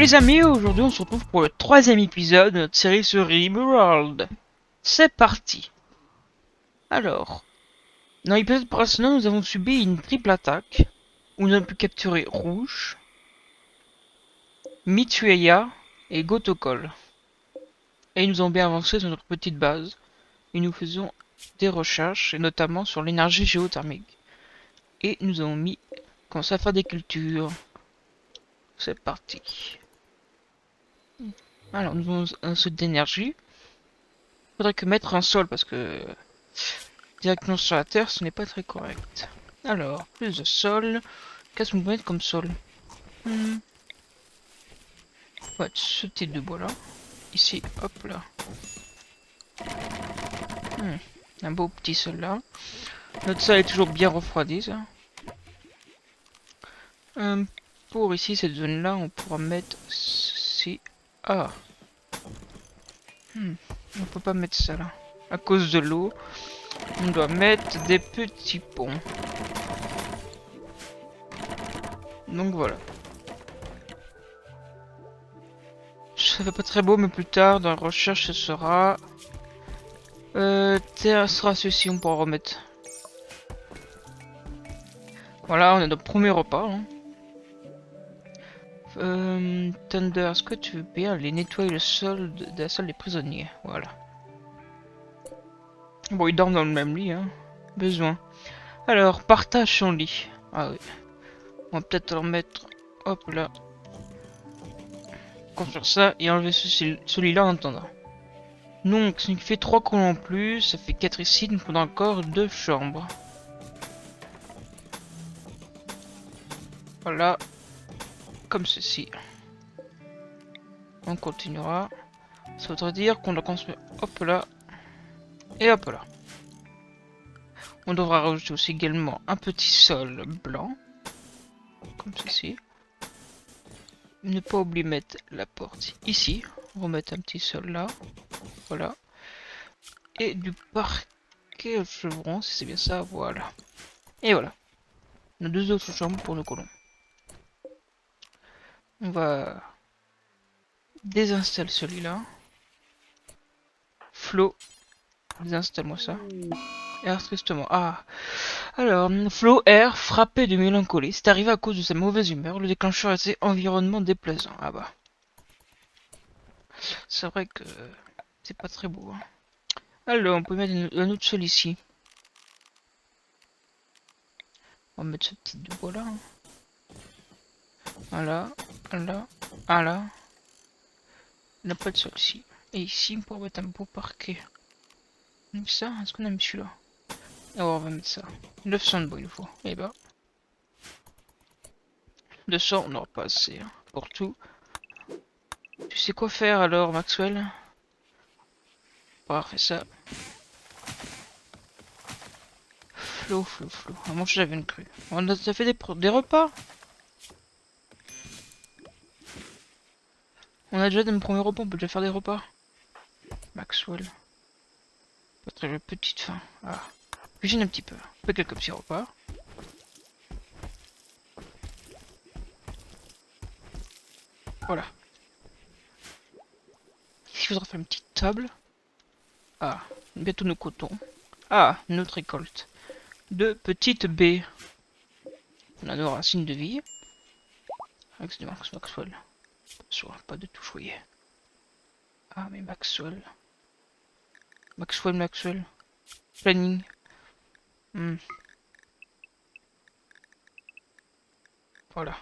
les amis, aujourd'hui on se retrouve pour le troisième épisode de notre série sur RimWorld. C'est parti. Alors, dans l'épisode précédent nous avons subi une triple attaque, où nous avons pu capturer Rouge, Mitsueya et Gotokol. Et nous avons bien avancé sur notre petite base, et nous faisons des recherches, et notamment sur l'énergie géothermique. Et nous avons commencé à faire des cultures. C'est parti. Alors, nous avons un saut d'énergie. Faudrait que mettre un sol parce que directement sur la terre ce n'est pas très correct. Alors, plus de sol. Qu'est-ce qu'on peut mettre comme sol? Ouais, ce type de bois là. Ici, hop là. Un beau petit sol là. Notre sol est toujours bien refroidi ça. Pour ici, cette zone là, on pourra mettre ceci. Ah. On peut pas mettre ça là. À cause de l'eau. On doit mettre des petits ponts. Donc voilà. Ça fait pas très beau, mais plus tard dans la recherche ce sera... terre sera ceci, on pourra remettre. Voilà, on a notre premier repas. Hein. Thunder, est-ce que tu veux bien aller nettoyer le sol de la salle des prisonniers? Voilà. Bon, ils dorment dans le même lit, hein. Besoin. Alors, partage son lit. Ah oui. On va peut-être en mettre... Hop là. Construire ça et enlever celui-là en attendant. Donc, ça nous fait 3 colons en plus. Ça fait 4 ici, donc on a encore 2 chambres. Voilà. Comme ceci. On continuera. Ça voudrait dire qu'on doit construire hop là et hop là. On devra rajouter aussi également un petit sol blanc. Comme ceci. Ne pas oublier de mettre la porte ici. On va mettre un petit sol là. Voilà. Et du parquet au chevron, si c'est bien ça, voilà. Et voilà. On a 2 autres chambres pour nos colons. On va désinstaller celui-là. Flo, désinstalle-moi ça. Air tristement. Ah. Alors, Flo Air, frappé de mélancolie. C'est arrivé à cause de sa mauvaise humeur. Le déclencheur était environnement déplaisant. Ah bah. C'est vrai que c'est pas très beau. Hein. Alors, on peut mettre un autre sol ici. On va mettre ce petit bois là. Hein. Voilà. Voilà. Voilà. On n'a pas de sol ici. Et ici, on pourrait mettre un beau parquet. Donc ça, est-ce qu'on a mis celui-là? Alors on va mettre ça. 900 de bois il faut. Et bah. 200, on n'aura pas assez. Hein, pour tout. Tu sais quoi faire alors, Maxwell? On va faire ça. Flo. À manger j'avais une crue. On a fait des repas. On a déjà des premiers repas, on peut déjà faire des repas. Maxwell. Pas très petite faim. Ah. Cuisine un petit peu. On fait quelques petits repas. Voilà. Ici, il faudra faire une petite table. Ah. Bientôt nos cotons. Ah, notre récolte. 2 petites baies. On a nos racines de vie. Avec de Maxwell. Pas de tout choyer. Ah, mais Maxwell. Maxwell. Planning. Voilà.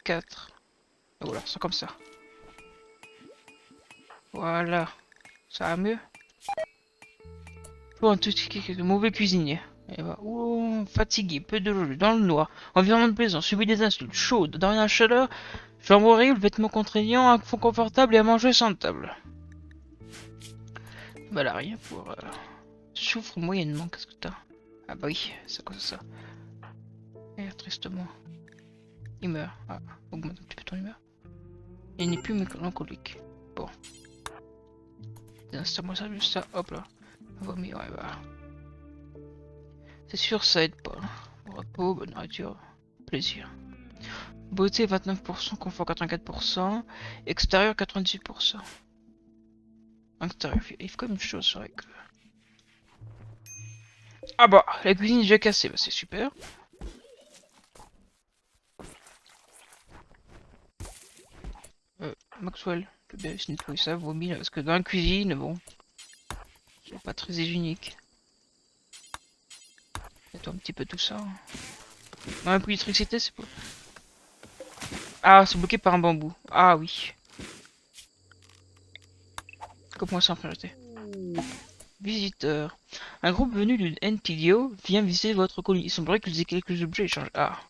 4. Et voilà, c'est comme ça. Voilà. Ça va mieux. Pour un tout mauvais cuisinier. Et bah, oh, fatigué, peu de jeu, dans le noir, environnement plaisant, subit des insultes chaudes, dans la chaleur, chambre horrible, vêtements contraignants, un fond confortable et à manger sans table. Voilà, rien pour... Souffre moyennement, qu'est-ce que t'as? Ah bah oui, c'est quoi ça? Air tristement. Il meurt. Ah, augmente un petit peu ton humeur. Il n'est plus mélancolique. Bon. Installe-moi ça, juste ça, hop là. Vomir, ouais, bah. C'est sûr, ça aide pas. Repos, bonne nourriture, plaisir. Beauté 29%, confort 84%, extérieur 98%. Intérieur, il faut quand même une chose, c'est vrai que... Ah bah, la cuisine est déjà cassée, bah c'est super. Maxwell, peut bien essayer de nettoyer ça, vomi là, parce que dans la cuisine, bon, c'est pas très hygiénique. Nettoie un petit peu tout ça. Non, un peu d'électricité, c'est pas... Ah, c'est bloqué par un bambou. Ah oui. Comment ça en priorité. Visiteur. Un groupe venu d'une NPDO vient visiter votre colis. Il semblerait qu'ils aient quelques objets échangés. Ah.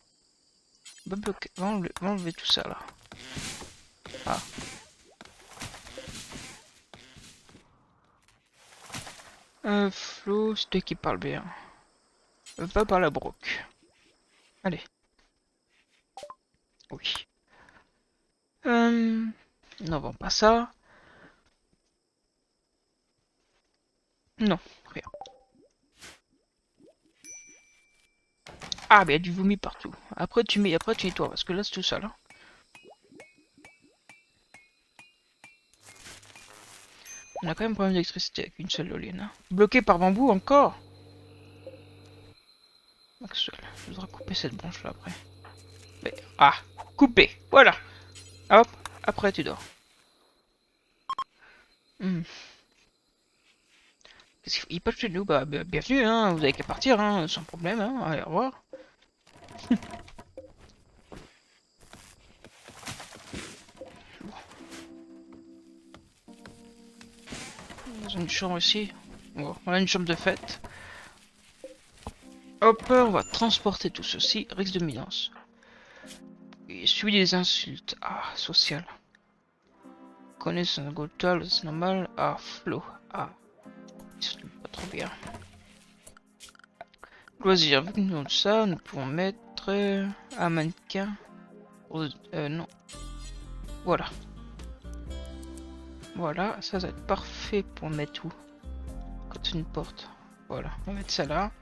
Va bloquer. Va enlever tout ça là. Ah. Flo, c'est toi qui parle bien. Va par la broc. Allez. Oui. Non, bon, pas ça. Non, rien. Ah, mais il y a du vomi partout. Après, tu nettoies, parce que là, c'est tout ça, là. On a quand même un problème d'électricité avec une seule éolienne. Hein. Bloqué par bambou, encore. Maxwell, je voudrais couper cette branche-là, après. Mais, ah, coupé, voilà. Hop, après, tu dors. Qu'est-ce qu'il faut? Il passe chez nous, bah, bienvenue, hein. Vous avez qu'à partir, hein, sans problème, hein. Allez, au revoir. Dans une chambre ici. Bon, on a une chambre de fête. Hop, on va transporter tout ceci. Risque de minance. Et suivi des insultes. Ah, social. Connaissance Gotal, c'est normal. Ah, Flo. Ah, c'est pas trop bien. Loisir, vu que nous avons ça, nous pouvons mettre un mannequin. Non. Voilà. Voilà, ça va être parfait pour mettre où? Quand c'est une porte. Voilà, on va mettre ça là.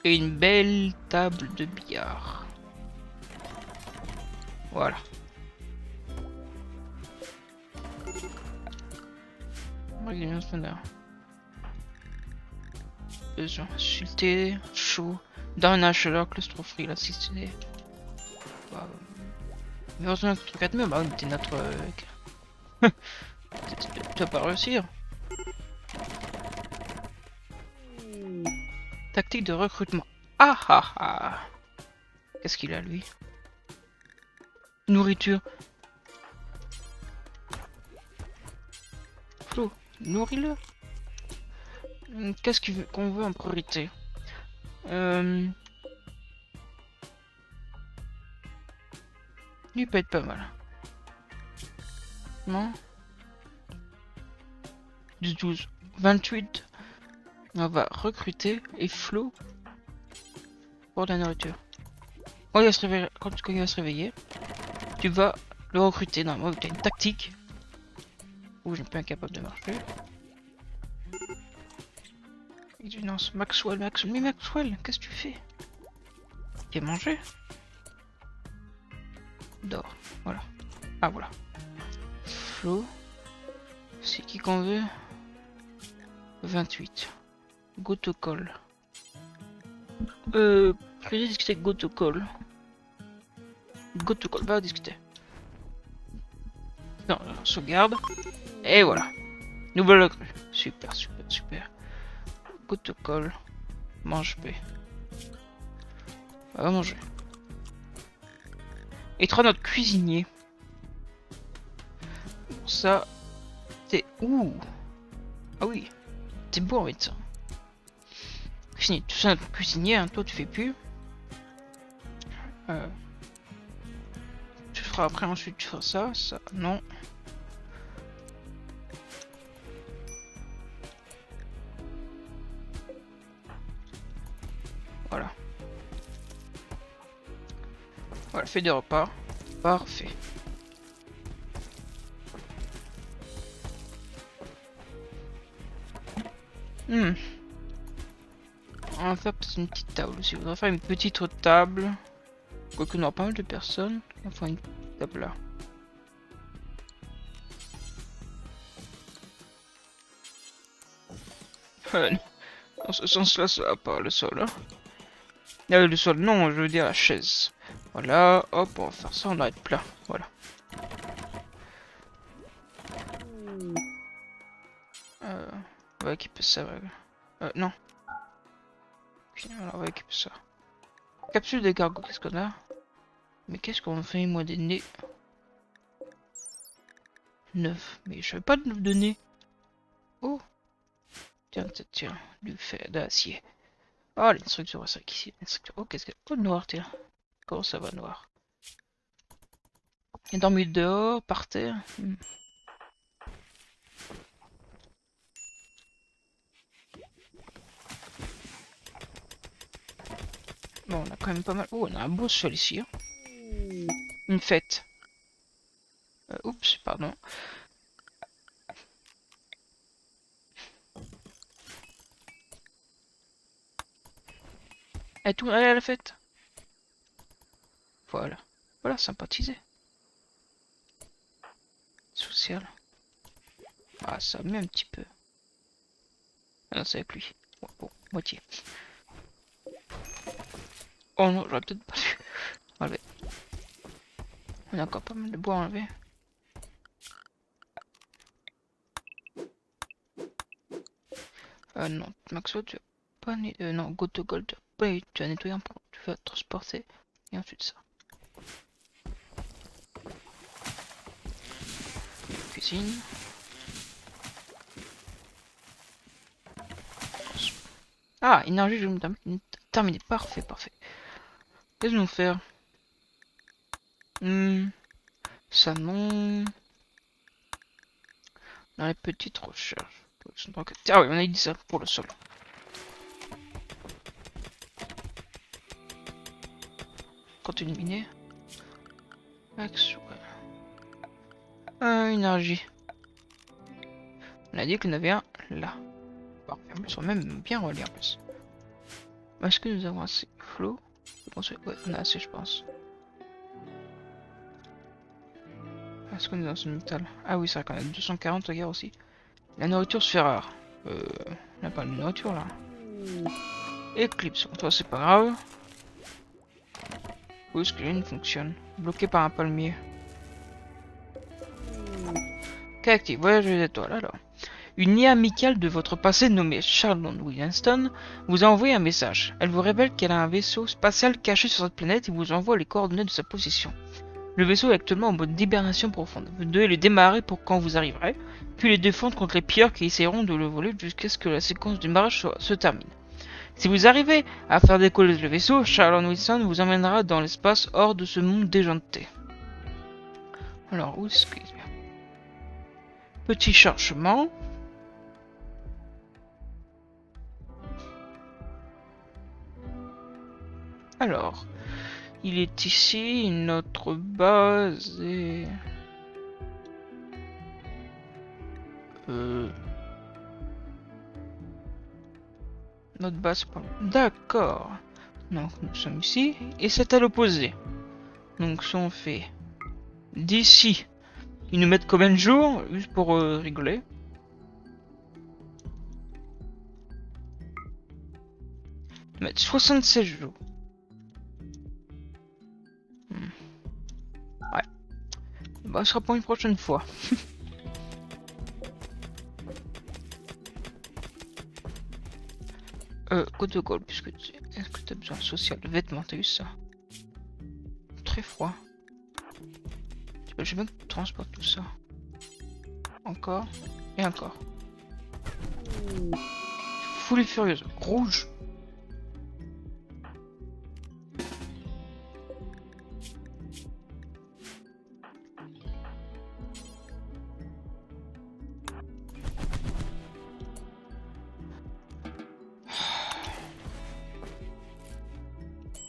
Et une belle table de billard. Voilà. Réunion standard. Besoin. Insulté, chaud. Dans un chaleur, claustrophorie, là, si c'est. Bah, mais heureusement que 4 murs, bah oui, t'es notre. Tu vas pas réussir. Tactique de recrutement. Ah ah ah. Qu'est-ce qu'il a lui? Nourriture. Flo, nourris-le. Qu'est-ce qu'on veut en priorité? Lui peut être pas mal. Non? Du 12. 28. On va recruter et Flo pour la nourriture. Quand il va se réveiller, quand il va se réveiller, tu vas le recruter. Normalement, tu as une tactique. Ouh, j'ai pas incapable de marcher. Exigence, Maxwell. Mais Maxwell, qu'est-ce que tu fais? Tu as mangé? Dors. Voilà. Ah, voilà. Flo. C'est qui qu'on veut? 28. Go to call. Je vais discuter avec Go to call. Go to call, va discuter. Non, sauvegarde. Et voilà. Nouvelle recrue. Super, super, super. Go to call. Mange B. Va manger. Et 3 notre cuisinier. Ça, c'est... Ouh. Ah oui. T'es beau en médecin. Fini. Tout ça notre cuisinier, hein. Toi tu fais plus. Tu feras après, ensuite tu feras ça, ça, non. Voilà. Voilà, fait des repas. Parfait. On va faire peut-être une petite table aussi. On va faire une petite table. Quoique on aura pas mal de personnes. Enfin une table là. Dans ce sens-là, ça va pas le sol. Hein. Le sol, non, je veux dire la chaise. Voilà, hop, on va faire ça, on va être plat. Voilà. On va équiper ça. Non. Alors, on va équiper ça. Capsule des cargos, qu'est-ce qu'on a? Mais qu'est-ce qu'on fait, moi, des nez? 9. Mais je savais pas de 9 de nez. Oh. Tiens, tiens, du fer d'acier. Oh, l'instruction, c'est ici. Oh, qu'est-ce que... Oh, noir, tiens. Comment ça va, noir? Il a dormi dehors, par terre. Bon, on a quand même pas mal... Oh, on a un beau sol ici. Hein. Une fête. Oups, pardon. Et tout, allez à la fête. Voilà. Voilà, sympathiser. Social. Ah, ça met un petit peu. Ah non, c'est avec lui. Bon, moitié. Oh non, j'aurais peut-être pas dû enlever. On a encore pas mal de bois à enlever. Non, Maxwell, tu vas pas nettoyer. Non, Go to Gold, tu vas nettoyer, tu vas transporter. Et ensuite ça. Cuisine. Ah, énergie, je vais me terminer. Parfait, parfait. Qu'est-ce que nous faire? Ça non. Dans les petites recherches. Ah oui, on a dit ça pour le sol. Continue miner. Max, ouais. Énergie. On a dit qu'il y en avait un là. Parfait, ils sont même bien reliés en plus. Est-ce que nous avons assez flow? Ouais, on a assez, je pense. Est-ce que nous avons ce métal? Ah oui, c'est vrai qu'on a 240, regarde aussi. La nourriture se fait rare. On n'a pas de nourriture là. Éclipse, toi c'est pas grave. Où est-ce que la ligne fonctionne? Bloqué par un palmier. Cacti, voyage des étoiles alors. Une IA amicale de votre passé nommée Charlotte Winston vous a envoyé un message. Elle vous révèle qu'elle a un vaisseau spatial caché sur cette planète et vous envoie les coordonnées de sa position. Le vaisseau est actuellement en mode d'hibernation profonde. Vous devez le démarrer pour quand vous arriverez, puis les défendre contre les pilleurs qui essaieront de le voler jusqu'à ce que la séquence du démarrage se termine. Si vous arrivez à faire décoller le vaisseau, Charlotte Winston vous emmènera dans l'espace hors de ce monde déjanté. Alors, où est-ce qu'il y a? Petit chargement. Alors, il est ici, notre base est... Notre base... D'accord. Donc, nous sommes ici, et c'est à l'opposé. Donc, si on fait... D'ici, ils nous mettent combien de jours, juste pour rigoler? Ils mettent 76 jours. Ouais. Bah, ce sera pour une prochaine fois. Côte de Gaulle, puisque tu... Est-ce que tu as besoin de social, de vêtements, t'as eu ça? Très froid. Je veux bien que tu transportes tout ça. Encore. Et encore. Foule furieuse. Rouge.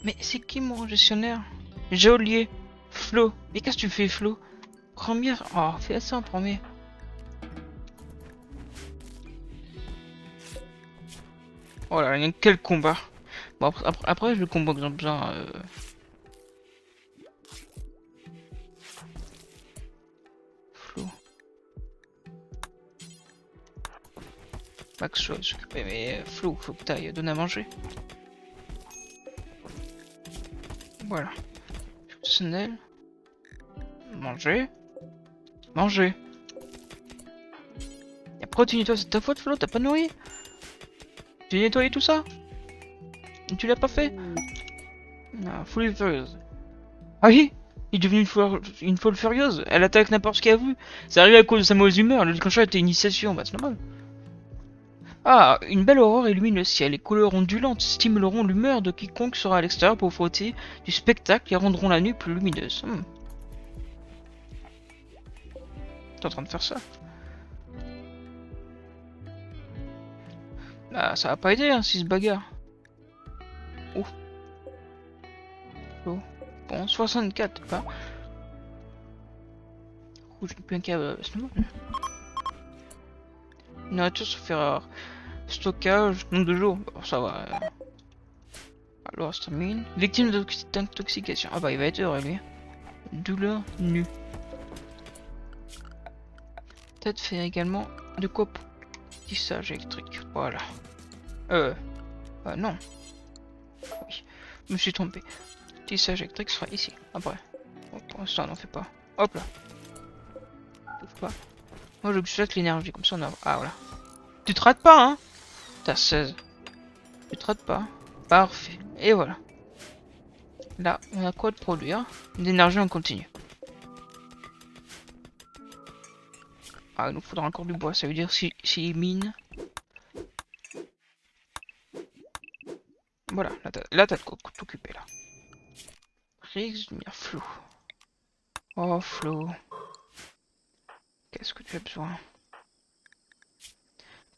Mais c'est qui mon gestionnaire? Geolier. Flo. Mais qu'est-ce que tu fais, Flo? Premier. Oh, fais ça en premier. Oh là, quel combat. Bon, après le combat que j'ai besoin... Maxwell s'occuper, mais Flo, faut que t'ailles donner à manger. Voilà. Personnel. Manger. Manger. Et après tu nettoies, c'est ta faute Flo, t'as pas nourri? Tu as nettoyé tout ça? Et tu l'as pas fait? Non, Flo est furieuse. Ah oui? Il est devenu une folle furieuse. Elle attaque n'importe ce qu'elle a vu. C'est arrivé à cause de sa mauvaise humeur. Le déclencheur était une initiation, bah c'est normal. Ah, une belle aurore illumine le ciel. Les couleurs ondulantes stimuleront l'humeur de quiconque sera à l'extérieur pour profiter du spectacle et rendront la nuit plus lumineuse. T'es en train de faire ça? Bah, ça va pas aider, hein, s'il se bagarre. Oh. Oh. Bon, 64, pas. Rouge, bien qu'à nourriture se fait rare. Stockage, nombre de jours. Bon, ça va. Alors, ça termine. Victime d'intoxication. Ah bah, il va être heureux, lui. Douleur nue. Tête fait également de quoi pour tissage électrique. Voilà. Non. Oui, je me suis trompé. Tissage électrique sera ici, après. Bon, pour l'instant, on n'en fait pas. Hop là. Touche pas. Moi, je jette l'énergie, comme ça on a... Ah, voilà. Tu te rates pas, hein? T'as 16. Tu te rates pas. Parfait. Et voilà. Là, on a quoi de produire? D'énergie en continu. Ah, il nous faudra encore du bois. Ça veut dire si mine... Voilà, là t'as de quoi t'occuper là. Risque de lumière flou. Oh Flo. Qu'est-ce que tu as besoin?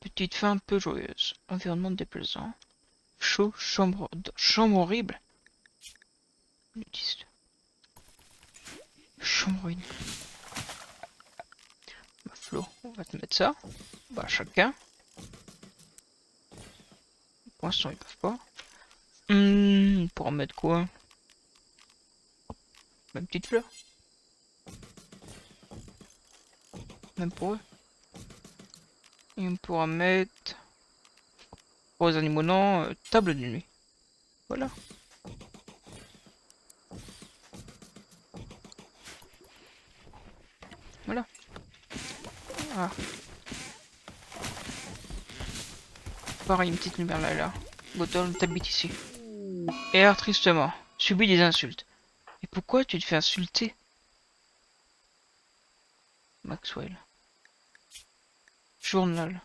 Petite fin un peu joyeuse. Environnement déplaisant. Chaud, chambre horrible. Nudiste. Chambre une. Bah, Flo, on va te mettre ça. Bah chacun. Pour l'instant ils peuvent pas. On pourra mettre quoi? Même petite fleur. Même pour eux. Et on pourra mettre... Pour les animaux non, table de nuit. Voilà. Voilà. Ah. Pareil, une petite lumière là. Gotham t'habite ici. Erre tristement. Subit des insultes. Et pourquoi tu te fais insulter? Maxwell. Journal.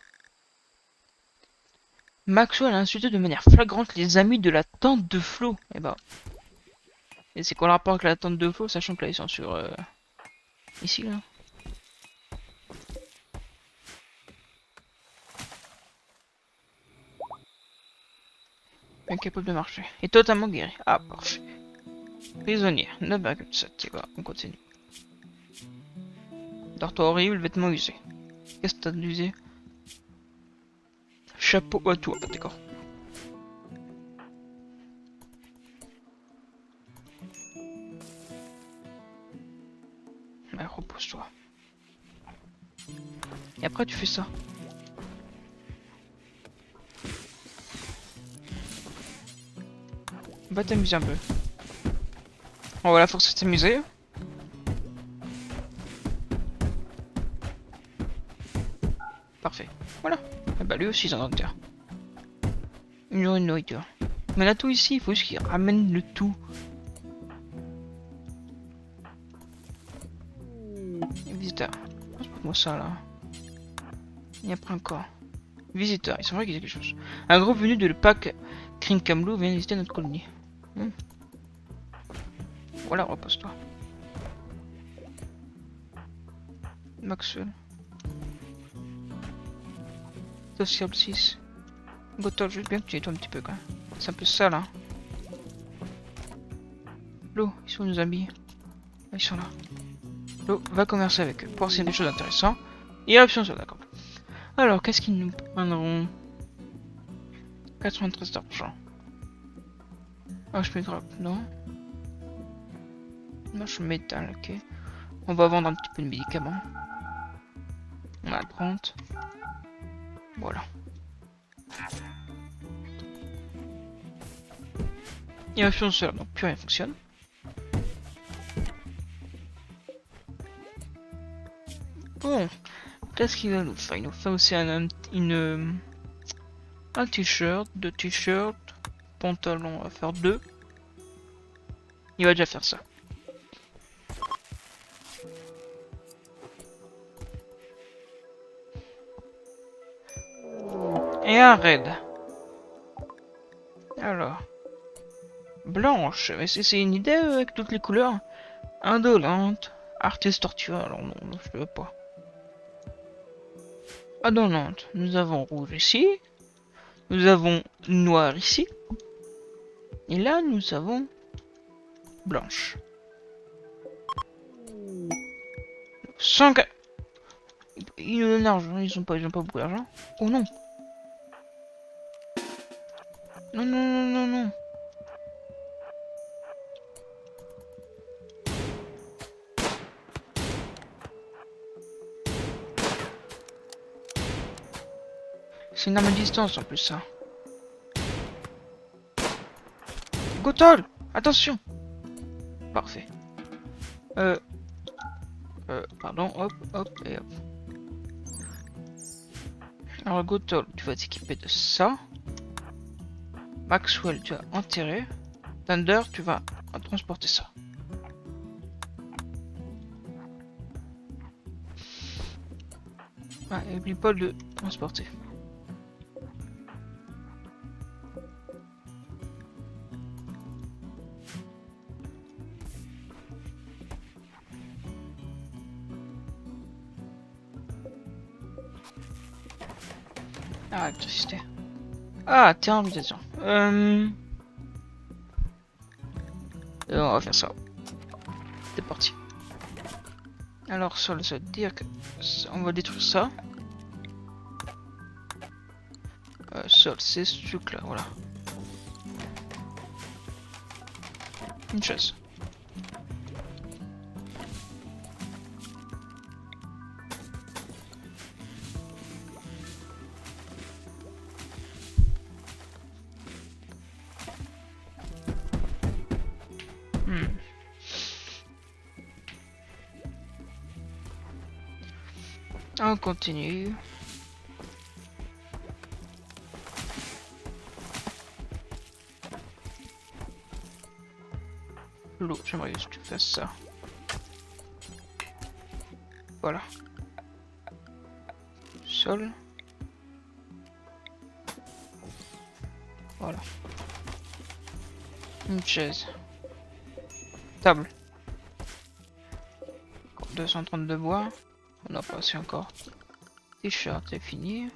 Maxwell a insulté de manière flagrante les amis de la tante de Flo. Et bah. Et c'est quoi le rapport avec la tante de Flo, sachant que là ils sont sur... Ici là. Incapable de marcher. Et totalement guéri. Ah, parfait. Prisonnier. 9,7. Et voilà, on continue. Dortoir horrible, vêtements usés. Qu'est-ce que t'as d'usé? Chapeau à toi, d'accord. Ouais, repose-toi. Et après tu fais ça. Va t'amuser un peu. On va la force de t'amuser. Parfait. Voilà. Et bah lui aussi ils en ont terre. Une journée de nourriture. Mais on a tout ici, il faut juste qu'il ramène le tout. Visiteur. Moi ça là. Et après encore. Visiteur, il semblerait qu'il y ait quelque chose. Un groupe venu de le pack Krinkamlu vient visiter notre colonie. Voilà, repose-toi. Maxwell. Sociable 6. Gothol, juste bien que tu nettoies un petit peu quand même. C'est un peu sale, hein. L'eau, ils sont nos amis. Ah, ils sont là. L'eau, va commercer avec eux. Pour voir s'il y a des choses intéressantes. Irruption sur d'accord. Alors, qu'est-ce qu'ils nous prendront? 93 d'argent. Ah, je mets grave, non. Non, je mets métal, ok. On va vendre un petit peu de médicaments. On a 30. Voilà. Il y a un pion seul, donc plus rien fonctionne. Bon, qu'est-ce qu'il va nous faire? Il nous fait aussi un t-shirt, 2 t-shirts, pantalon, on va faire 2. Il va déjà faire ça. Et un raid. Alors. Blanche, mais c'est une idée avec toutes les couleurs. Indolente. Artiste tortueux, alors non, je veux pas. Indolente. Nous avons rouge ici. Nous avons noir ici. Et là, nous avons blanche. 100... Ils nous donnent l'argent, ils ont pas beaucoup d'argent. Oh non. Non, non, non, non, non. C'est une arme à distance en plus, ça. Gotol! Attention! Parfait. Pardon, hop, hop, et hop. Alors, Gotol, tu vas t'équiper de ça. Maxwell, tu vas enterrer. Thunder, tu vas transporter ça. Ah, et oublie pas de le transporter. Ah, électricité. Ah, tiens, invitation. On va faire ça. C'est parti. Alors, Sol, ça veut dire que on va détruire ça. Sol, c'est ce truc là, voilà. Une chaise. On continue. L'eau, j'aimerais que tu fasses ça. Voilà. Sol. Voilà. Une chaise. Table. 232 bois. On n'a pas assez encore. T-shirt, c'est fini.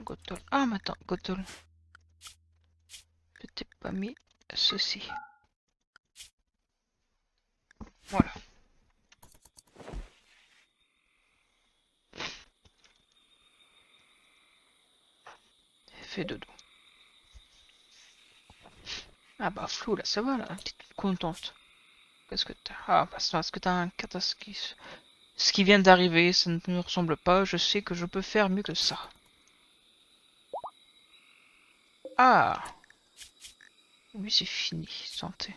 Gotol. Ah, mais attends, Gotol. Je t'ai pas mis ceci. Voilà. Fais dodo. Ah bah flou là, ça va là, t'es toute contente. Qu'est-ce que t'as? Ah parce que t'as un catastrophe. Ce qui vient d'arriver, ça ne me ressemble pas, je sais que je peux faire mieux que ça. Ah! Oui, c'est fini, santé.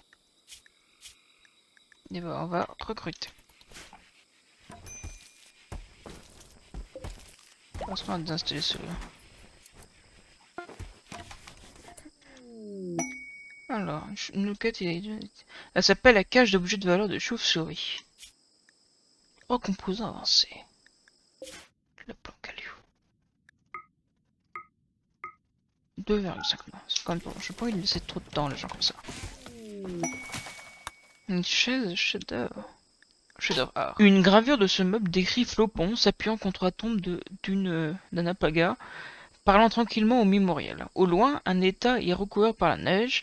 Et ben on va recruter. On se va d'installer celui-là. Alors, une quête, elle s'appelle la cage d'objets de valeur de chauve-souris. 3 composants avancés. Le plan Caliou. 2,5 c'est quand même bon. J'ai pas envie de laisser trop de temps les gens comme ça. Une chaise chef-d'œuvre. Chef-d'œuvre art. Une gravure de ce meuble décrit Flopon s'appuyant contre la tombe d'un apaga, parlant tranquillement au mémorial. Au loin, un état est recouvert par la neige.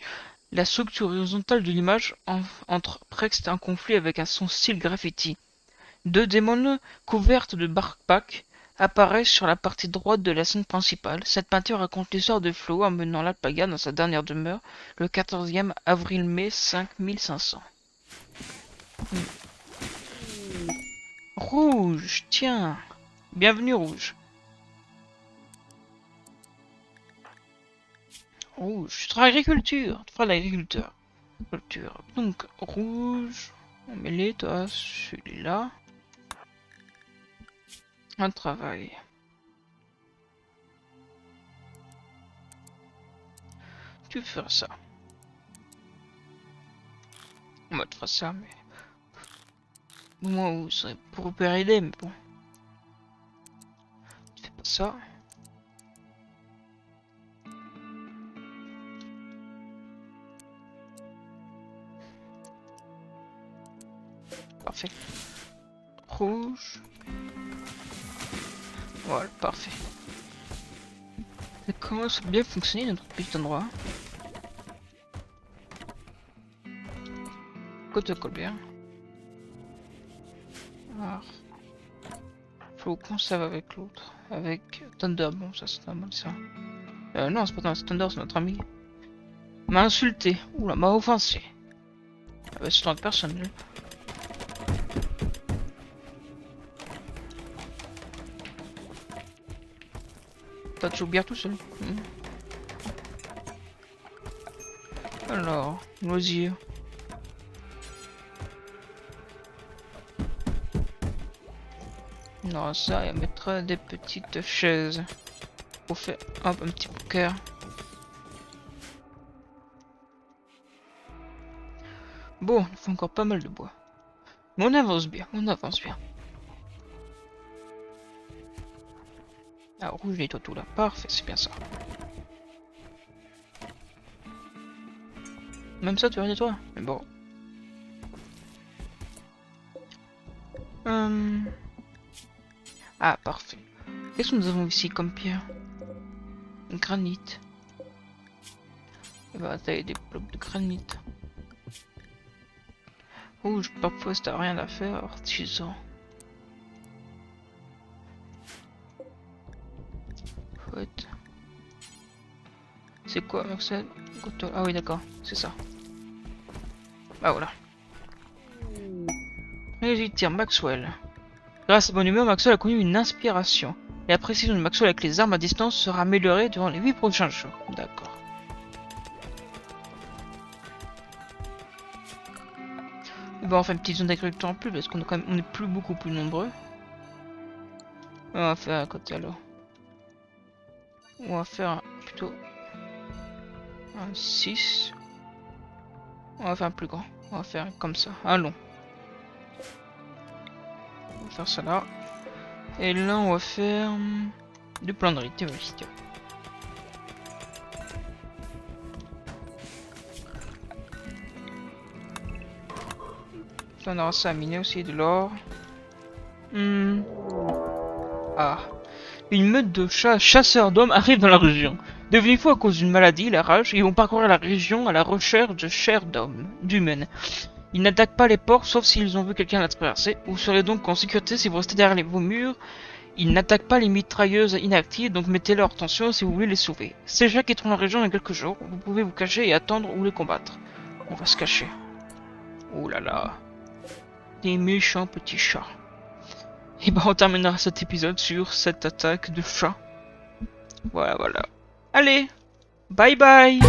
La structure horizontale de l'image entre presque un conflit avec son style graffiti. 2 démons couvertes de backpack apparaissent sur la partie droite de la scène principale. Cette peinture raconte l'histoire de Flo amenant l'Alpaga dans sa dernière demeure le 14e avril-mai 5500. Rouge, tiens. Bienvenue Rouge. Rouge, tu feras agriculture. Tu feras l'agriculteur. Agriculture. Donc, rouge. On met les toi, celui-là. Un travail. Tu feras ça. Moi, tu feras ça, mais... Moi, vous serez pour repérer des, mais bon. Tu fais pas ça. Parfait. Rouge. Voilà, parfait. Ça commence à bien fonctionner notre petit endroit. Côte colle bien. Alors, faut qu'on serve avec l'autre. Avec Thunder, bon ça c'est normal ça. Non c'est pas normal, c'est Thunder, c'est notre ami. M'a insulté, oula, m'a offensé. Ah bah c'est tant de personne lui. T'as toujours bière tout seul. Alors, loisir. Non, ça, il mettra des petites chaises pour faire un petit poker. Bon, il faut encore pas mal de bois. Mais on avance bien, on avance bien. Ah, rouge nettoie tout là. Parfait, c'est bien ça. Même ça, tu vas nettoyer. Mais bon. Ah, parfait. Qu'est-ce que nous avons ici comme pierre? Granit. Il va tailler des blocs de granit. Rouge, parfois si t'as rien à faire, artisan. Chouette. C'est quoi, Maxwell? Ah oui, d'accord, c'est ça. Ah voilà. Légitime, Maxwell. Grâce à bonne humeur, Maxwell a connu une inspiration. Et la précision de Maxwell avec les armes à distance sera améliorée durant les 8 prochains jours. D'accord. Bon, on fait une petite zone d'agriculture en plus parce qu'on est quand même, on est beaucoup plus nombreux. On va faire à côté alors. On va faire plutôt un 6. On va faire un plus grand. On va faire comme ça, un long. On va faire ça là. Et là, on va faire du planerie. Tiens. On aura ça à miner aussi, de l'or. Ah. Une meute de chats chasseurs d'hommes arrive dans la région. Devenus fous à cause d'une maladie, la rage, ils vont parcourir la région à la recherche de chair d'hommes, d'humaines. Ils n'attaquent pas les ports sauf s'ils ont vu quelqu'un la traverser. Vous serez donc en sécurité si vous restez derrière vos murs. Ils n'attaquent pas les mitrailleuses inactives, donc mettez-leur attention si vous voulez les sauver. Ces chats quitteront la région dans quelques jours. Vous pouvez vous cacher et attendre ou les combattre. On va se cacher. Oh là là. Des méchants petits chats. Et ben on terminera cet épisode sur cette attaque de chat. Voilà. Allez, bye bye.